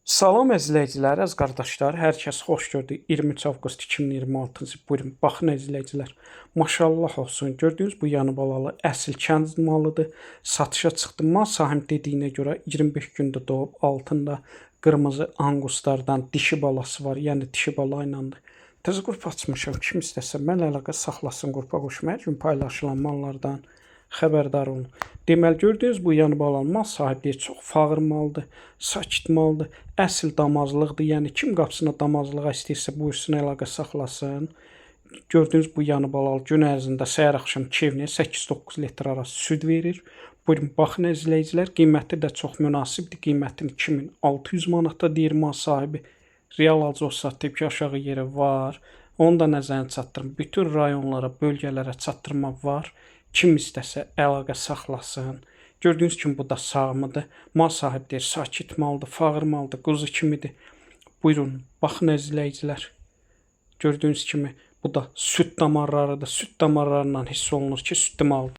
Salam əzizləyicilər, əziz qardaşlar, hər kəs xoş gördük. 23 avqust 2026-cı buyurun. Baxın əzizləyicilər, maşallah olsun. Gördüyünüz bu yanı balalı əsl kənd malıdır. Satışa çıxdı. Mal sahibi dediyinə görə 25 gündə doğub, altında qırmızı anguslardan dişi balası var. Yəni dişi bala ilandır. Təzə qrup açmışam. Kim istəsə mənlə əlaqə saxlasın qrupa qoşmaya. Hər gün paylaşılan mallardan xəbərdar olun. Deməli, gördüyünüz bu yanı balalı mal sahibləri çox fağır maldır, sakit maldır, əsl damazlıqdır. Yəni kim qapısına damazlığa istəyirsə buyursun əlaqə saxlasın. Gördüyünüz bu yanı balalı gün ərzində səhər axşam keyfinə 8-9 litr arası süd verir. Buyurun, baxın əzizləyicilər, qiyməti də çox münasibdir. Qiymətini 2600 manata deyir mal sahibi. Real alıcı olsa tepki aşağı yerə var. Onu da nəzərinə çatdırın. Bütün rayonlara, bölgələrə çatdırma var. Kim istəsə əlaqə saxlasın. Gördüyünüz kimi bu da sağımıdır. Mal sahibləri sakit maldır, fağır maldır, quzu kimidir. Buyurun, baxın əzizləyicilər. Gördüyünüz kimi bu da süd damarlarıdır. Süd damarlarından hiss olunur ki, südlü maldır.